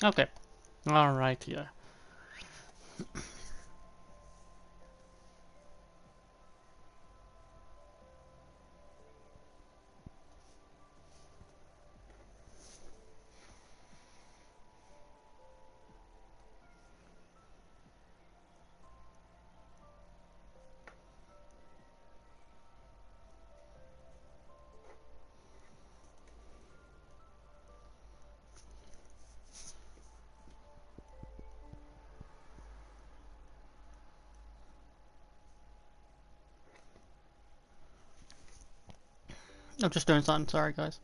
Okay. Alright, yeah. I'm just doing something, sorry guys.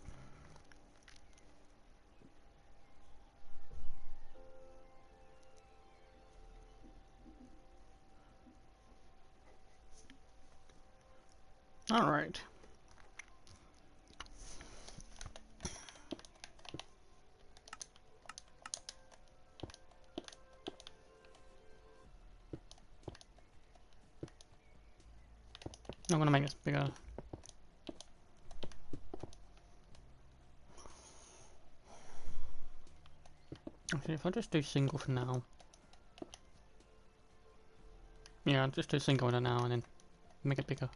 Alright. I'm gonna make this bigger. Actually, if I just do single for now. Yeah, I'll just do single for now and then make it bigger.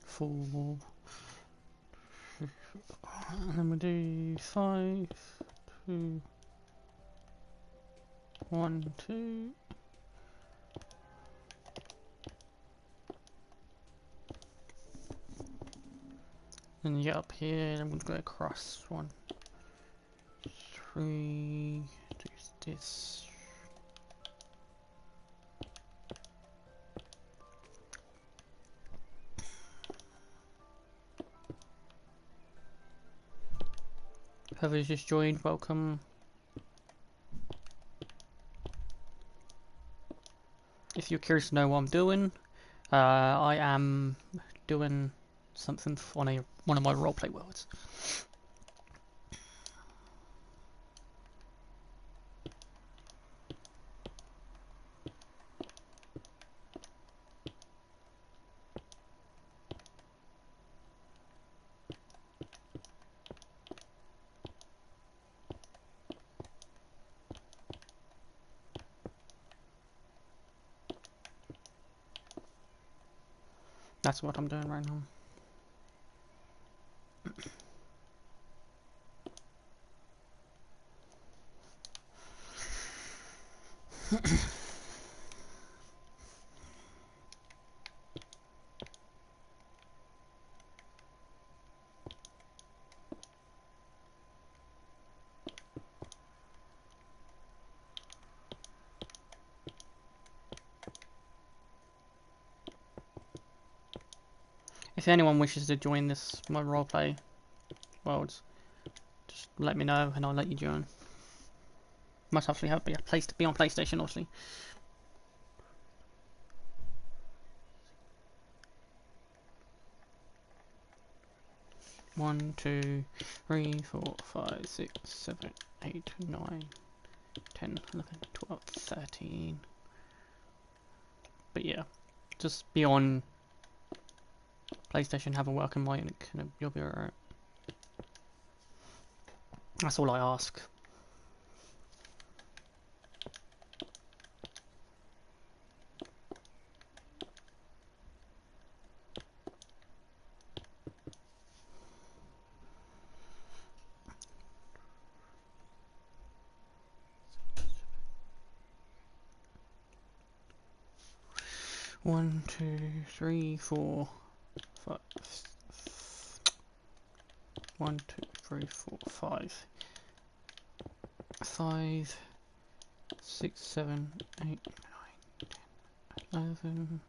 Four. And then we do 5, 2, 1, 2. Then you get up here, and I'm going to go across 1, 3, do this. Whoever's just joined, welcome. If you're curious to know what I'm doing, I am doing something on one of my roleplay worlds. That's what I'm doing right now. If anyone wishes to join my roleplay worlds, just let me know and I'll let you join. Must actually have a place to be on PlayStation, obviously. 1, 2, 3, 4, 5, 6, 7, 8, 9, 10, 11, 12, 13. But yeah, just be on PlayStation, have a welcome link, and you'll be alright. That's all I ask. One, two, three, four, five. 1, 2, 3, 4, 5. 5, 6, 7, 8, 9, 10, 11.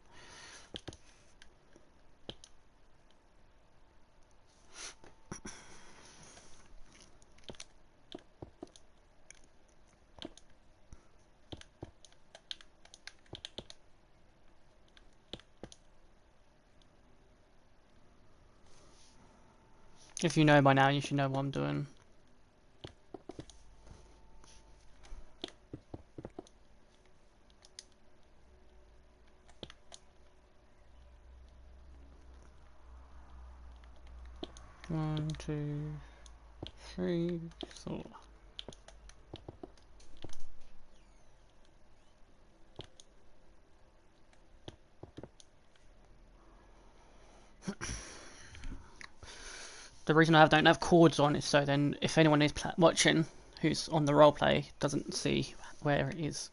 If you know by now, you should know what I'm doing. 1, 2, 3, 4. The reason I don't have chords on is so then if anyone is watching who's on the roleplay doesn't see where it is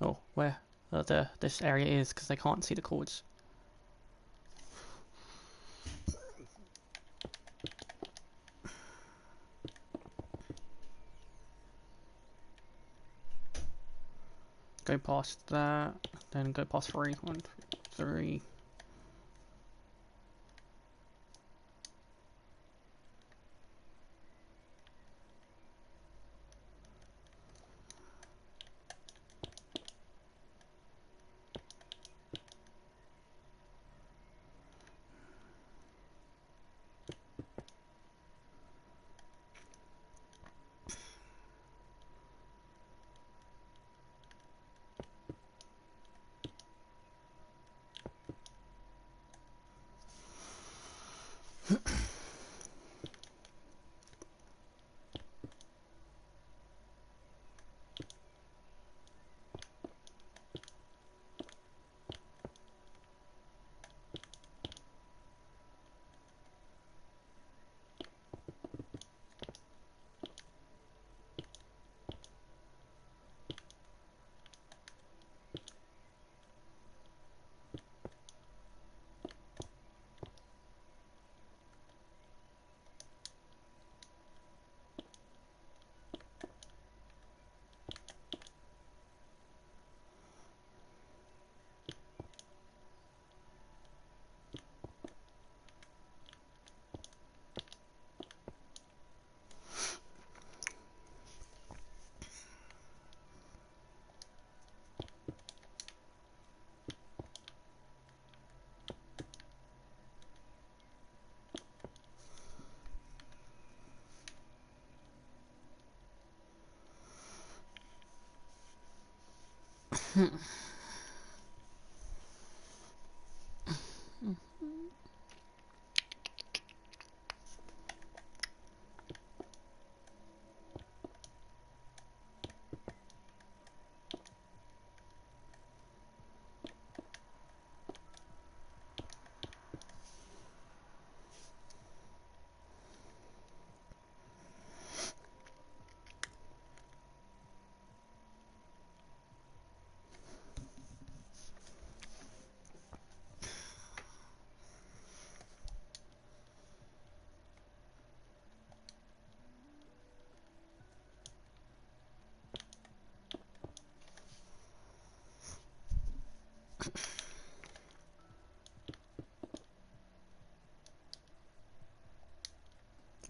or where this area is because they can't see the chords. Go past that, then go past 3. 1, 2, 3.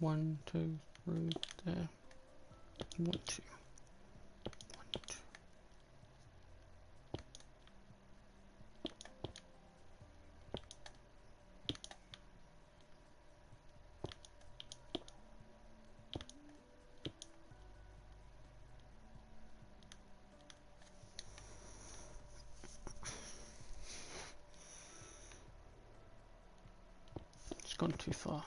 One, two, three, there. 1, 2. 1, 2. It's gone too far.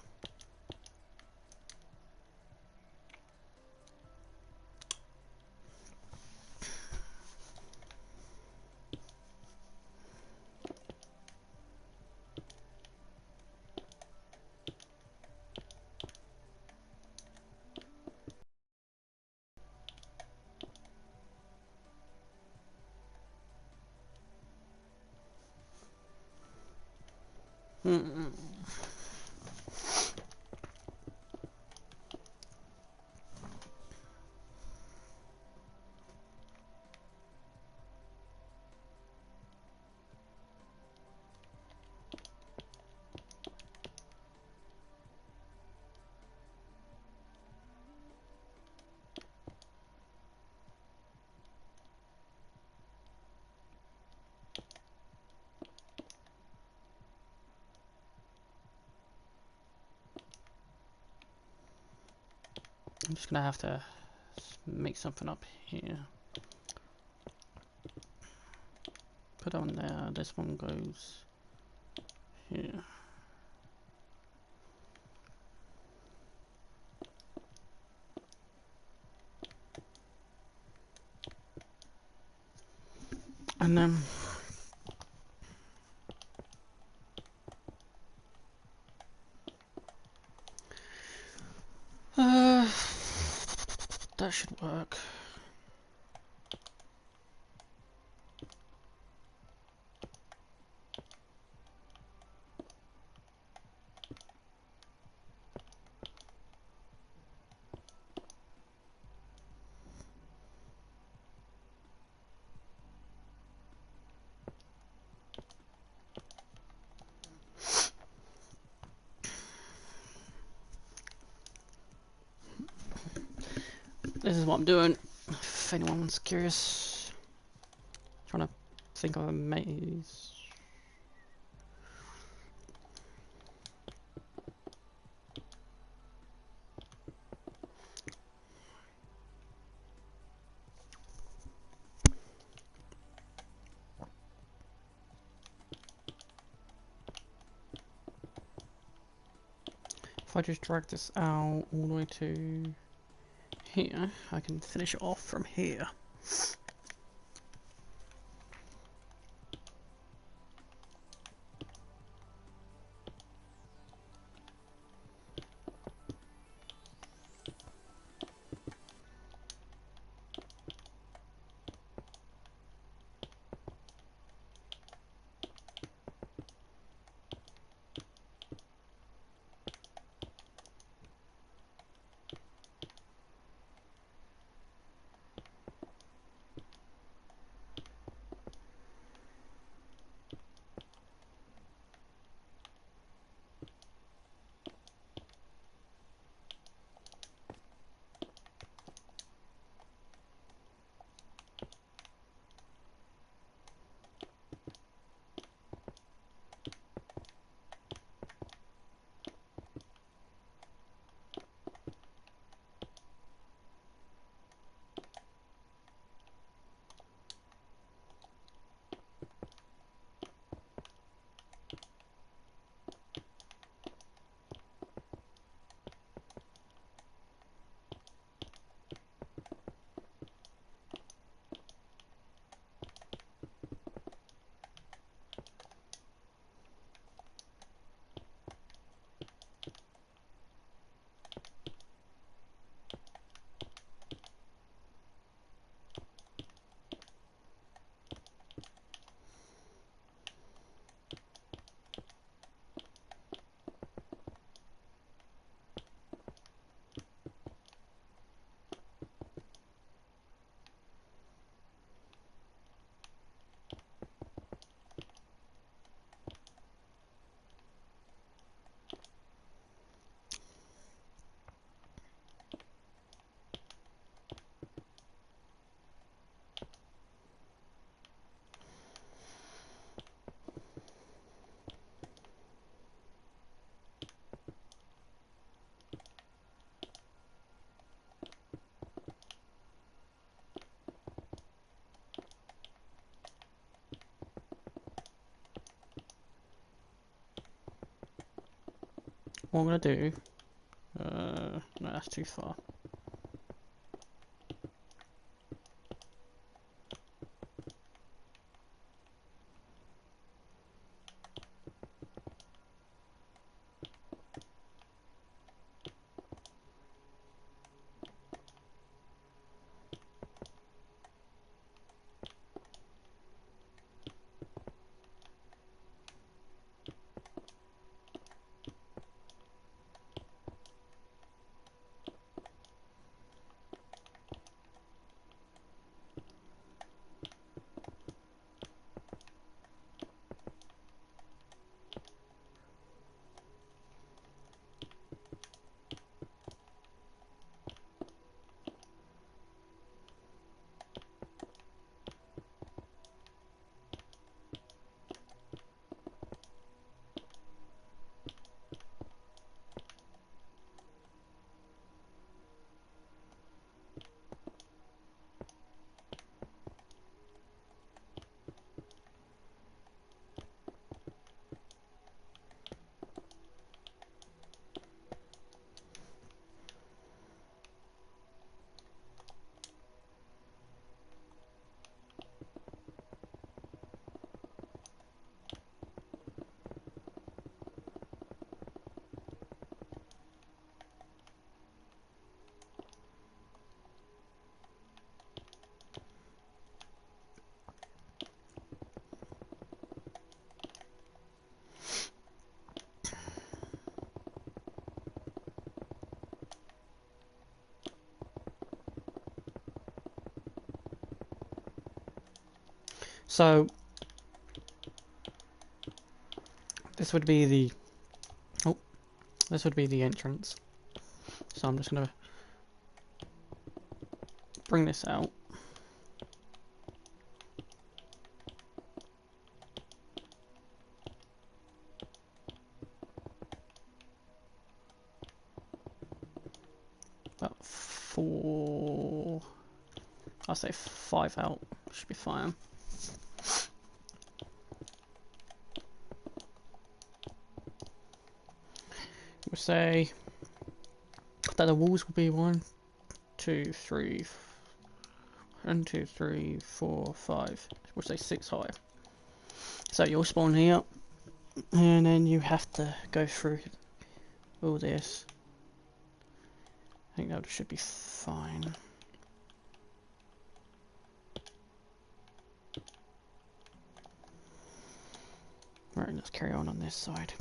I'm just gonna have to make something up here. Put on there, this one goes here. And that should work. This is what I'm doing, if anyone's curious. Trying to think of a maze. If I just drag this out all the way to here, I can finish it off from here. What I'm gonna do, no, that's too far. So this would be the this would be the entrance. So I'm just gonna bring this out. About 4, I'll say 5 out, should be fine. We'll say that the walls will be 1, 2, 3, 1, 2, 3, 4, 5. We'll say 6 high. So you'll spawn here, and then you have to go through all this. I think that should be fine. Right, let's carry on this side.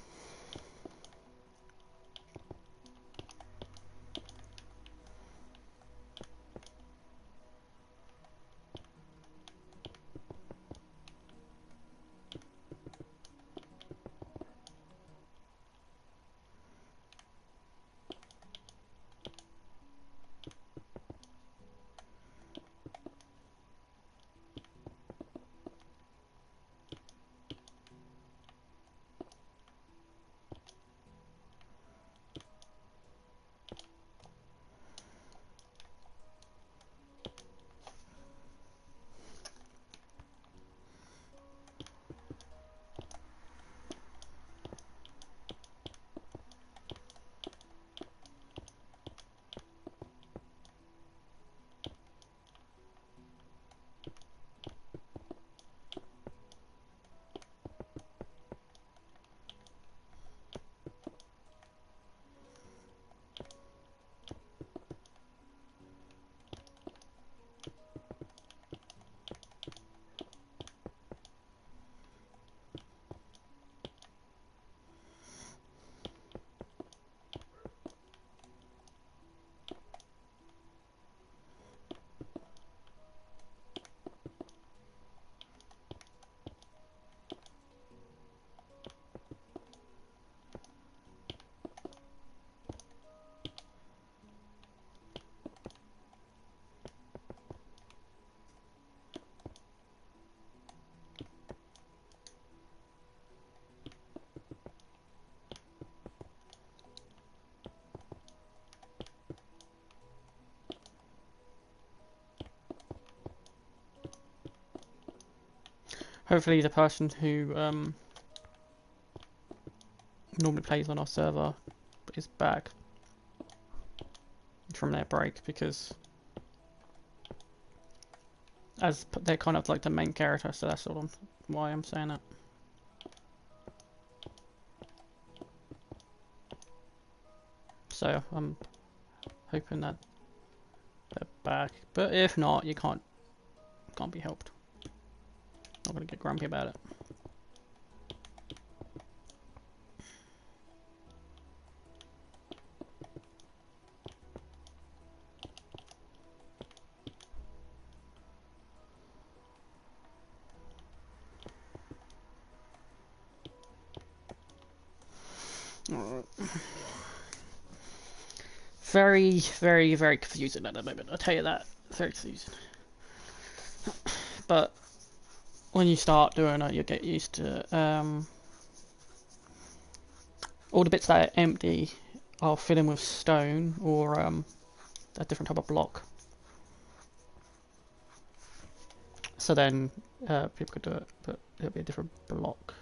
Hopefully the person who normally plays on our server is back from their break, because as they're kind of like the main character, so that's sort of why I'm saying that. So I'm hoping that they're back, but if not, you can't be helped. Not gonna get grumpy about it. Very, very, very confusing at the moment, I'll tell you that. Very confusing. But when you start doing it, you get used to it. All the bits that are empty, I'll fill in with stone or a different type of block. So then people could do it, but it'll be a different block.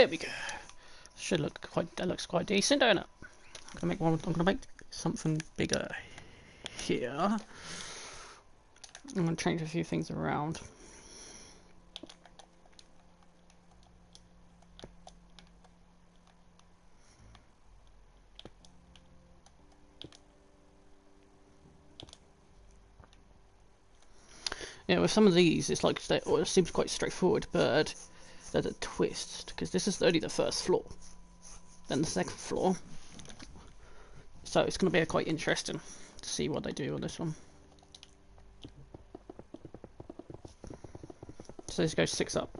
There we go. Should look quite. That looks quite decent, don't it? I'm gonna make one. I'm gonna make something bigger here. I'm gonna change a few things around. Yeah, with some of these, it's like it seems quite straightforward, but there's a twist because this is only the first floor, then the second floor. So it's going to be quite interesting to see what they do on this one. So this goes 6 up.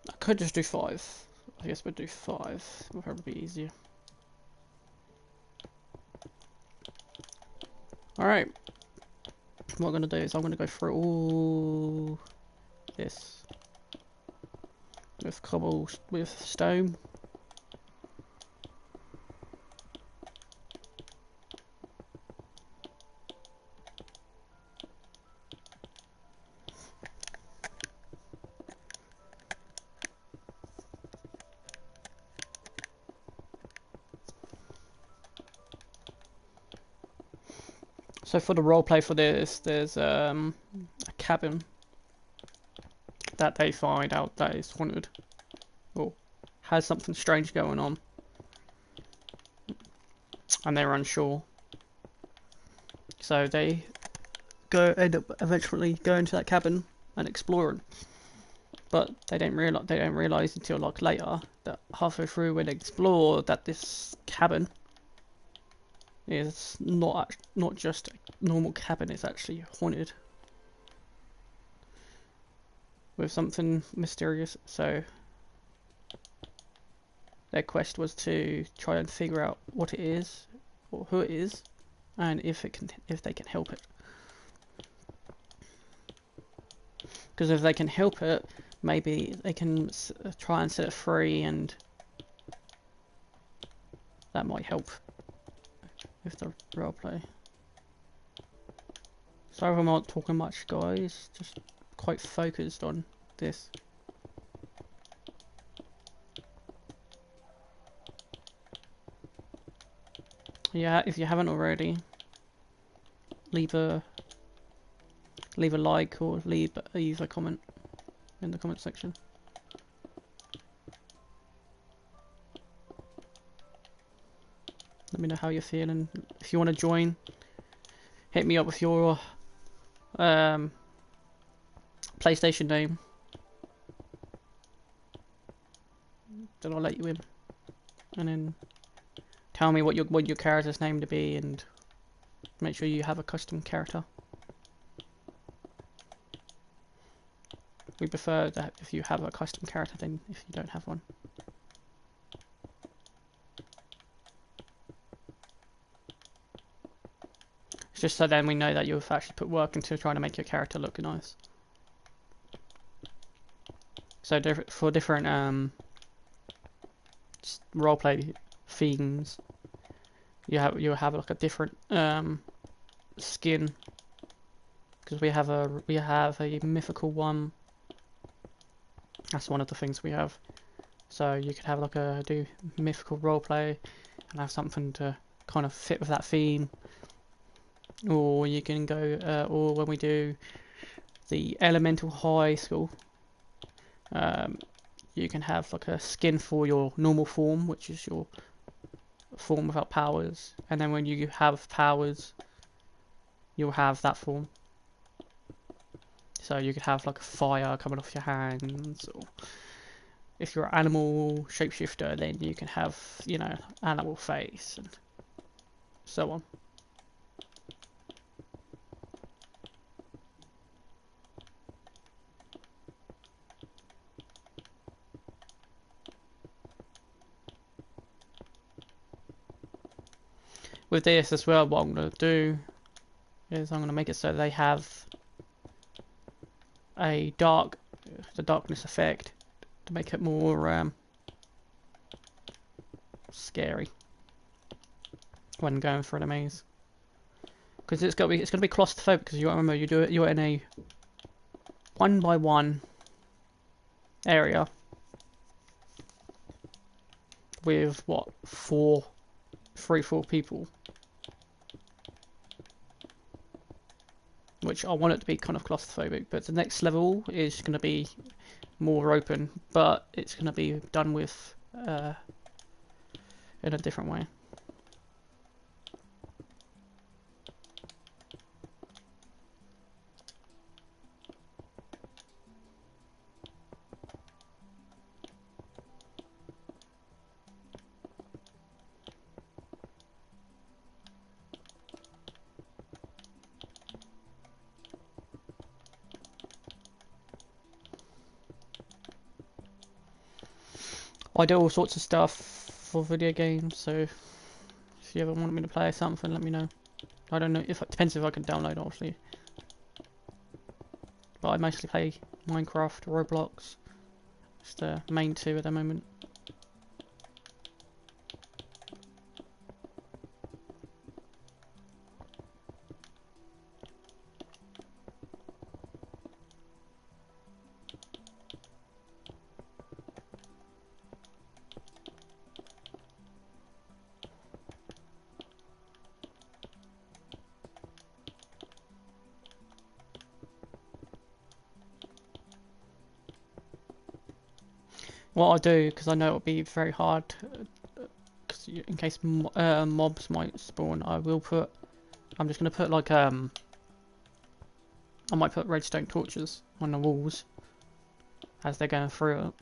I could just do 5. I guess we'll do 5. It'll probably be easier. Alright. What I'm going to do is I'm going to go through all this with cobble, with stone. So for the roleplay for this, there's a cabin that they find out that is haunted or has something strange going on, and they're unsure. So they end up eventually going to that cabin and exploring, but they don't realize until like later that halfway through when they explore that this cabin is not just a normal cabin, it's actually haunted with something mysterious. So their quest was to try and figure out what it is or who it is and if they can help it. Because if they can help it, maybe they can try and set it free, and that might help with the roleplay. Sorry if I'm not talking much, guys. Just quite focused on this. Yeah, if you haven't already, leave a like or leave a comment in the comment section. Let me know how you're feeling. If you want to join, hit me up with your PlayStation name, then I'll let you in, and then tell me what your character's name to be, and make sure you have a custom character. We prefer that if you have a custom character than if you don't have one. It's just so then we know that you've actually put work into trying to make your character look nice. So for different roleplay themes, you'll have like a different skin, because we have a mythical one. That's one of the things we have. So you could have like do mythical roleplay and have something to kind of fit with that theme, or you can go or when we do the elemental high school, you can have like a skin for your normal form, which is your form without powers, and then when you have powers, you'll have that form. So you could have like a fire coming off your hands, or if you're an animal shapeshifter, then you can have, you know, animal face and so on. With this as well, what I'm going to do is I'm going to make it so they have the darkness effect to make it more scary when going through the maze. Because it's going to be claustrophobic. Because you remember you're in a 1x1 area with what 4 people, which I want it to be kind of claustrophobic. But the next level is going to be more open, but it's going to be done with in a different way. I do all sorts of stuff for video games, so if you ever want me to play something, let me know. I don't know if it depends if I can download, obviously. But I mostly play Minecraft, Roblox. It's the main two at the moment. What I do, because I know it'll be very hard, cause in case mobs might spawn, I'm just gonna put like I might put redstone torches on the walls as they're going through it.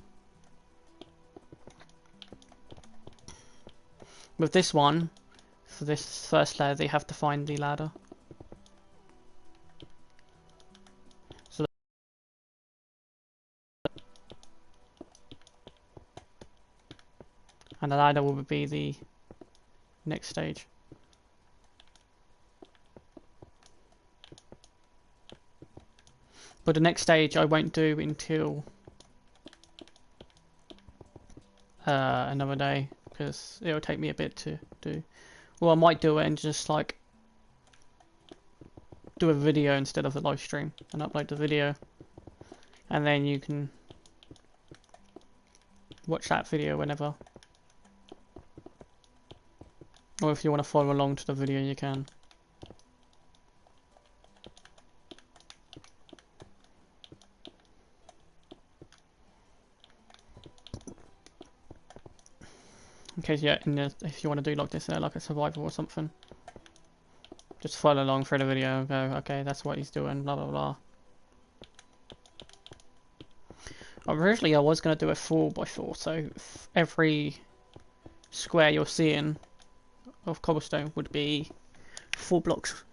With this one, for this first layer, they have to find the ladder. So and the ladder will be the next stage. But the next stage I won't do until another day, because it'll take me a bit to do. Well, I might do it and just like do a video instead of a live stream and upload the video, and then you can watch that video whenever. Or if you want to follow along to the video, you can. In case, yeah, if you want to do like this, like a survival or something, just follow along through the video and go, okay, that's what he's doing, blah blah blah. Originally, I was going to do a 4x4, so every square you're seeing of cobblestone would be 4 blocks.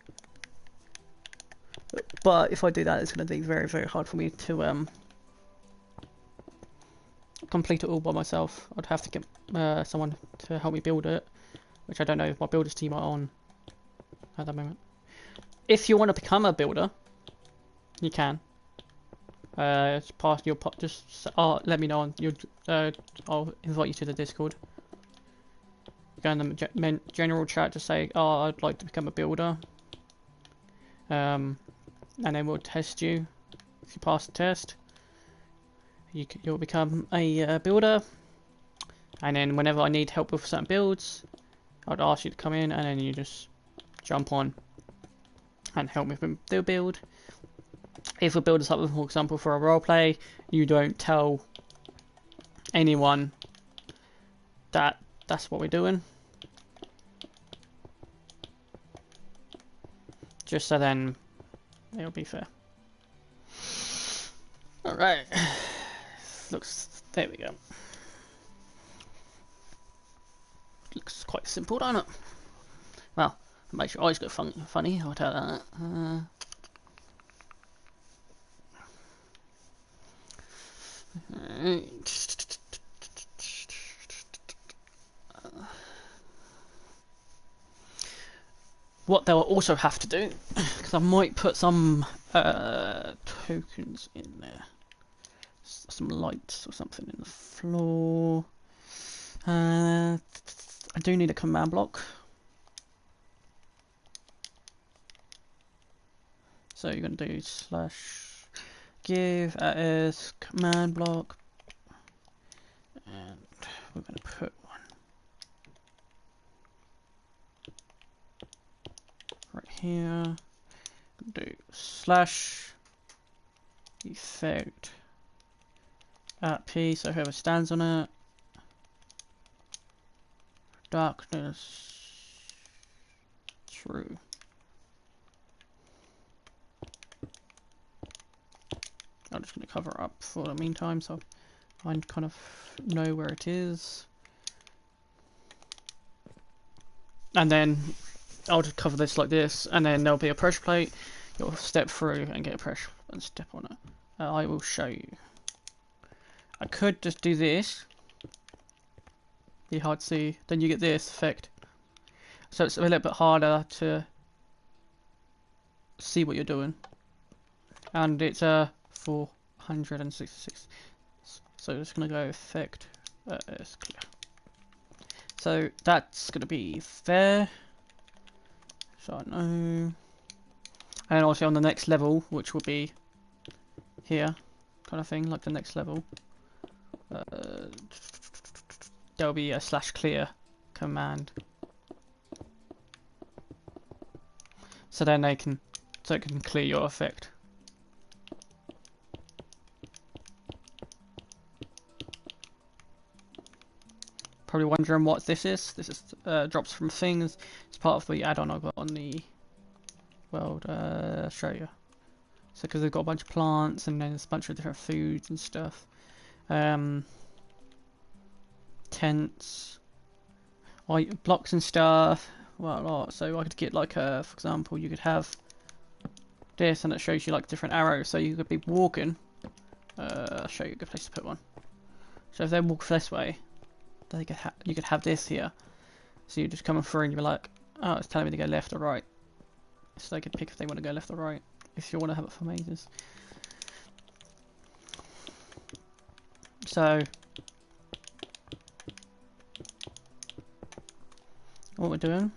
But if I do that, it's going to be very, very hard for me to complete it all by myself. I'd have to get someone to help me build it, which I don't know if my builders team are on at the moment. If you want to become a builder, you can. Let me know on your. I'll invite you to the Discord. Go in the general chat to say, "Oh, I'd like to become a builder." And then we'll test you. If you pass the test, you'll become a builder. And then whenever I need help with certain builds, I'd ask you to come in, and then you just jump on and help me with the build. If we build something, for example, for a roleplay, you don't tell anyone that that's what we're doing. Just so then it'll be fair. Alright. There we go. Looks quite simple, doesn't it? Well, it makes your eyes go funny, I'll tell you that. what they'll also have to do, because I might put some tokens in there, some lights or something in the floor. I do need a command block. So you're going to do slash give as command block, and we're going to put one right here. Do slash effect at P, so whoever stands on it, darkness true. I'm just going to cover up for the meantime, so I kind of know where it is. And then I'll just cover this like this, and then there'll be a pressure plate. You'll step through and get a pressure and step on it. I will show you. I could just do this. Be hard to see. Then you get this effect. So it's a little bit harder to see what you're doing. And it's 466. So it's going to go effect as clear. So that's going to be there. So I know. And also on the next level, which will be here, kind of thing, like the next level, there'll be a slash clear command. So then it can clear your effect. Probably wondering what this is. This is drops from things. It's part of the add-on I got on the world. I'll show you. So because they've got a bunch of plants and then there's a bunch of different foods and stuff. Tents, blocks and stuff. Well, a lot. So I could get like for example, you could have this, and it shows you like different arrows. So you could be walking. I'll show you a good place to put one. So if they walk this way, they could you could have this here. So you're just coming through and you're like, oh, it's telling me to go left or right. So they could pick if they want to go left or right. If you want to have it for mazes. So what we're doing,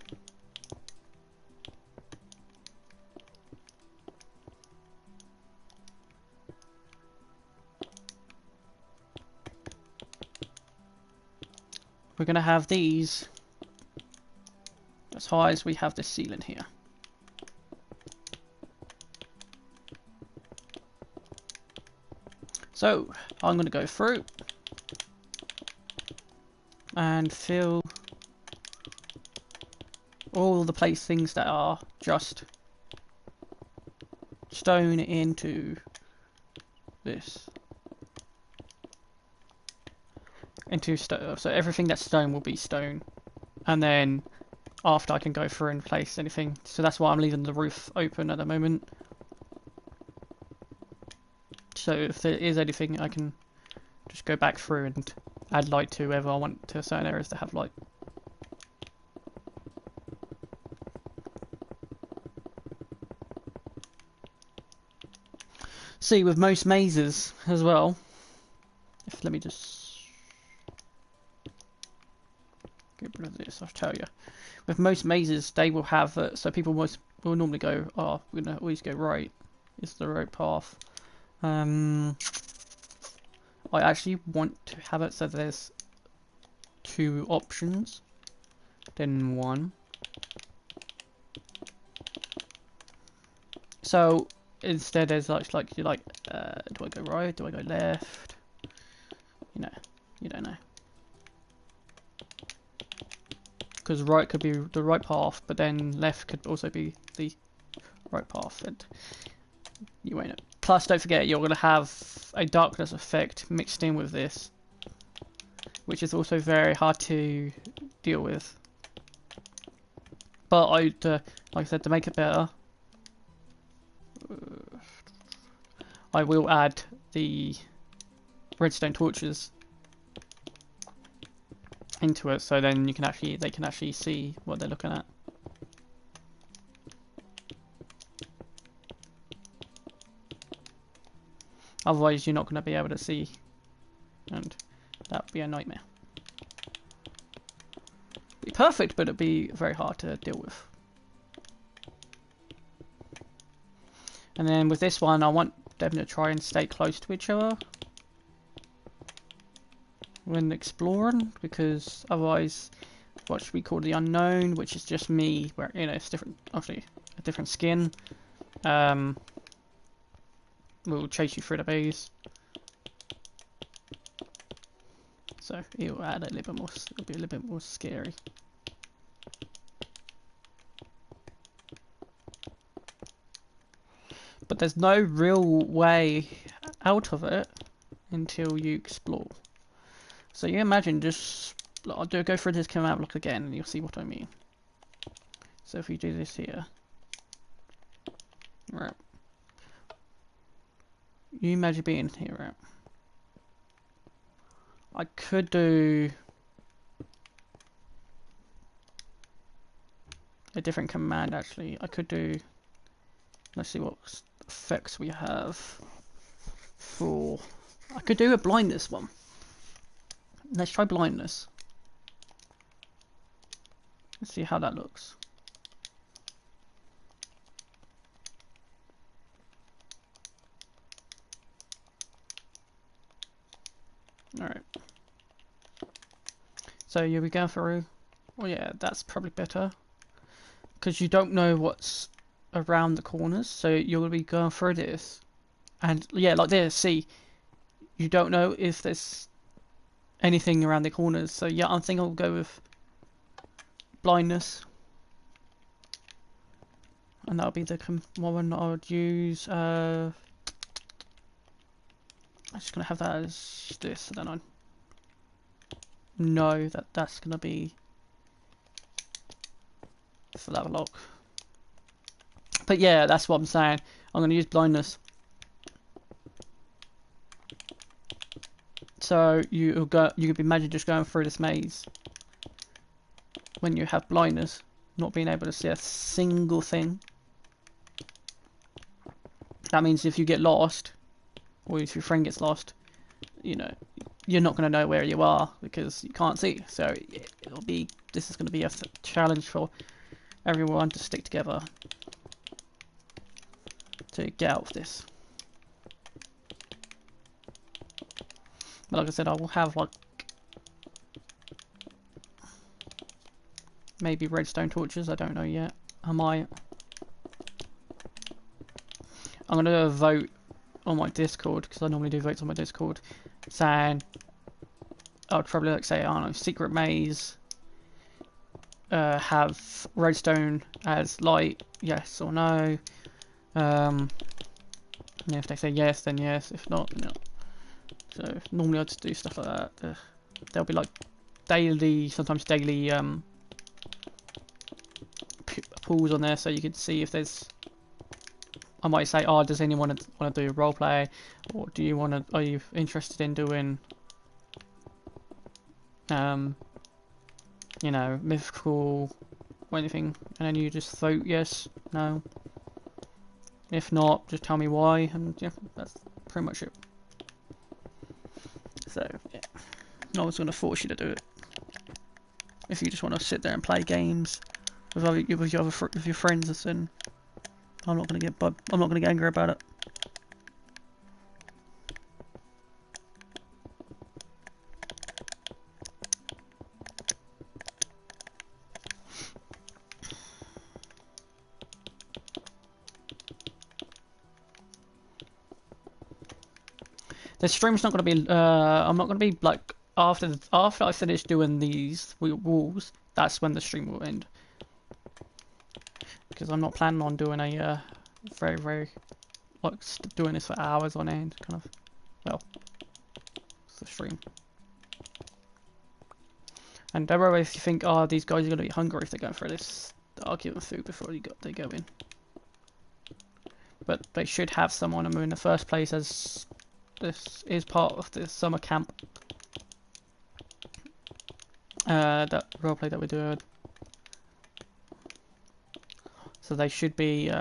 we're going to have these as high as we have this ceiling here. So I'm going to go through and fill all the things that are just stone into this. Into stone. So everything that's stone will be stone. And then after I can go through and place anything. So that's why I'm leaving the roof open at the moment. So if there is anything, I can just go back through and add light to wherever I want to certain areas to have light. See, with most mazes as well, let me just get rid of this, I'll tell you. With most mazes, they will have, so people will normally go, oh, we're going to always go right, it's the right path. I actually want to have it so there's 2 options, then 1. So instead there's like you're like, do I go right, do I go left? You don't know. Because right could be the right path, but then left could also be the right path, and you won't know. Plus, don't forget, you're going to have a darkness effect mixed in with this, which is also very hard to deal with. But like I said, to make it better, I will add the redstone torches into it, so then they can actually see what they're looking at. Otherwise, you're not going to be able to see, and that would be a nightmare. Be perfect, but it'd be very hard to deal with. And then with this one, I want them to try and stay close to each other when exploring, because otherwise, what should we call the unknown, which is just me, where it's different, obviously a different skin. Will chase you through the maze, so it will add a little bit more. It'll be a little bit more scary. But there's no real way out of it until you explore. So you imagine just, I'll go through this command block again and you'll see what I mean. So if we do this here, right, you imagine being here, right? I could do a different command actually. I could do, let's see what effects we have for, I could do a blindness one. Let's try blindness. Let's see how that looks. Alright. So you we go through. Well, yeah, that's probably better. Because you don't know what's around the corners. So you're going to be going through this. And yeah, like this, see. You don't know if there's anything around the corners. So yeah, I think I'll go with blindness. And that'll be the one I would use. I'm just going to have that as this, and then I know that that's going to be for that block. But yeah, that's what I'm saying. I'm going to use blindness. So you could imagine just going through this maze when you have blindness, not being able to see a single thing. That means if you get lost, or if your friend gets lost, you're not going to know where you are because you can't see. So this is going to be a challenge for everyone to stick together to get out of this. But like I said, I will have like maybe redstone torches. I don't know yet. I might. I'm going to do a vote on my Discord, because I normally do votes on my Discord, saying I would probably say, I don't know, secret maze, have redstone as light, yes or no. Yeah, if they say yes, then yes. If not, no. So normally I just do stuff like that. There'll be like daily, sometimes daily pools on there, so you can see if there's. I might say, oh, does anyone want to do role play, or do you want to? Are you interested in doing, mythical or anything? And then you just vote yes, no. If not, just tell me why, and yeah, that's pretty much it. So yeah, no one's going to force you to do it. If you just want to sit there and play games with your friends, then I'm not going to get angry about it. The stream's not going to be. I'm not going to be like after I finish doing these walls. That's when the stream will end. Because I'm not planning on doing a very like doing this for hours on end. Kind of. Well, it's the stream. And don't worry if you think, oh, these guys are going to be hungry if they're going through this. I'll give them food before they go in. But they should have some on them in the first place, as this is part of the summer camp. That roleplay that we're doing. So they should be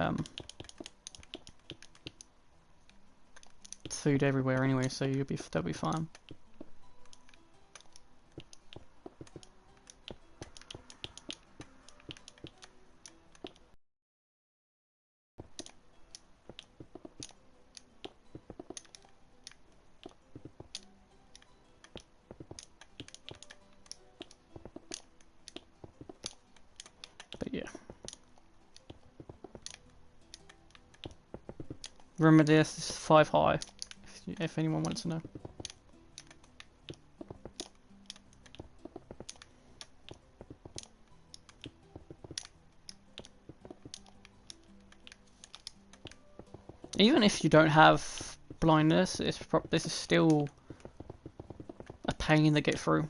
food everywhere anyway, so they'll be fine. But yeah. Remember this is 5 high, if anyone wants to know. Even if you don't have blindness, this is still a pain to get through.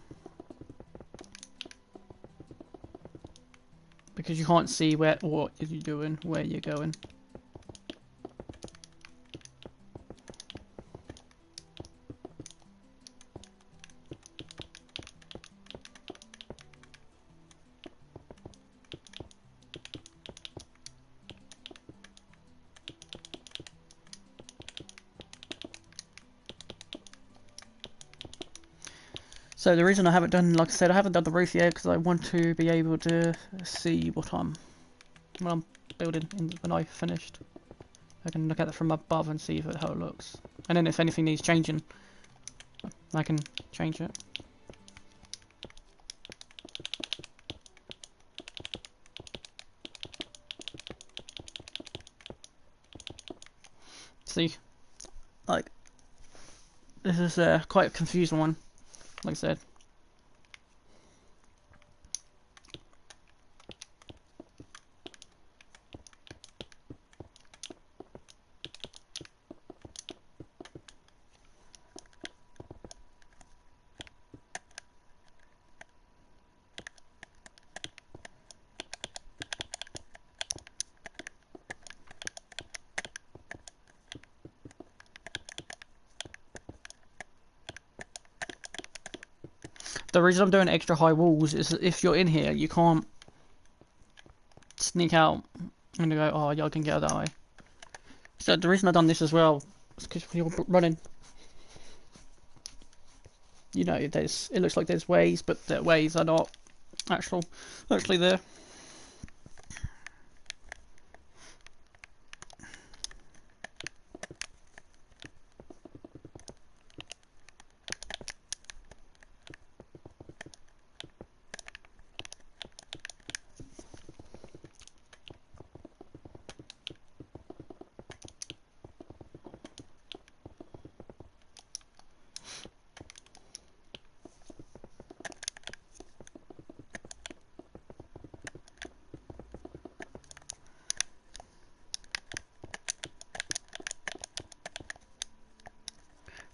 Because you can't see what you're doing, where you're going. So the reason I haven't done, like I said, I haven't done the roof yet because I want to be able to see what I'm building when I finished. I can look at it from above and see how it looks, and then if anything needs changing, I can change it. See, like this is quite a confusing one, like I said. The reason I'm doing extra high walls is that if you're in here, you can't sneak out and go, oh yeah, I can get out that way. So the reason I've done this as well is because when you're running, you know, it looks like there's ways, but the ways are not actually there.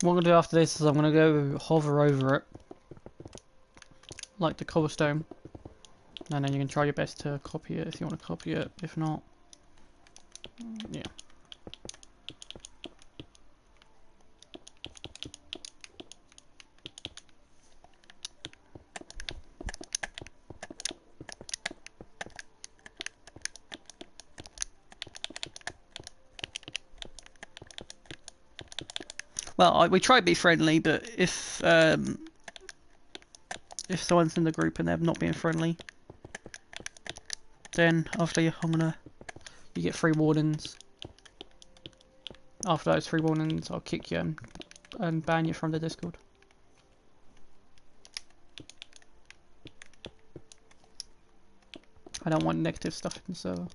What I'm going to do after this is I'm going to go hover over it, like the cobblestone, and then you can try your best to copy it if you want to copy it. If not, yeah. Well, we try to be friendly, but if someone's in the group and they're not being friendly, then after you get 3 warnings. After those 3 warnings, I'll kick you and ban you from the Discord. I don't want negative stuff in the server.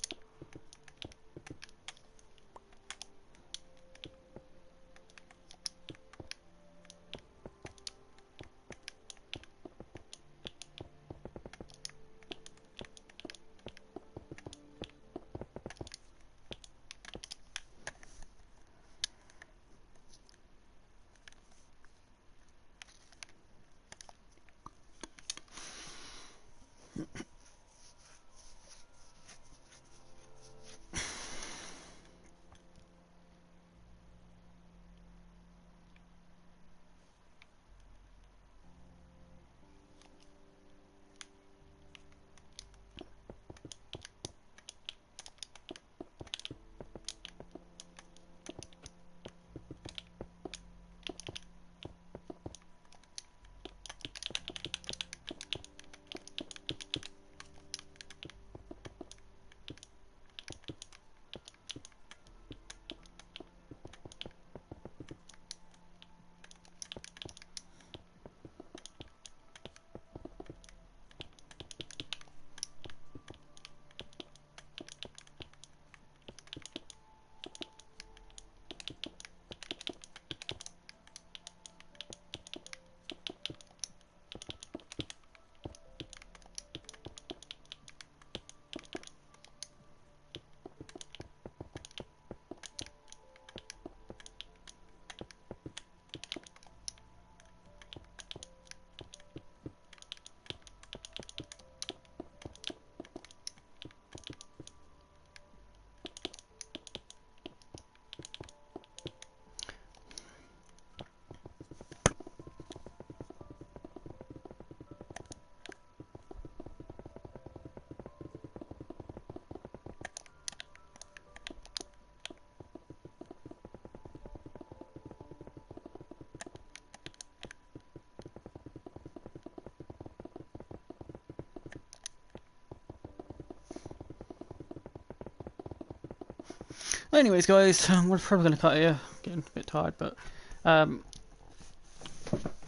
Anyways, guys, we're probably going to cut here. Getting a bit tired, but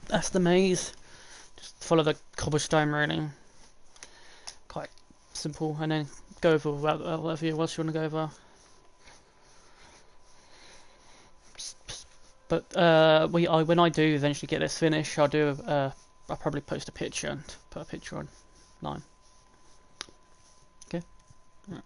that's the maze. Just follow the cobblestone railing. Quite simple, and then go over whatever else you want to go over. But when I do eventually get this finished, I'll probably post a picture and put a picture online. Okay. Right.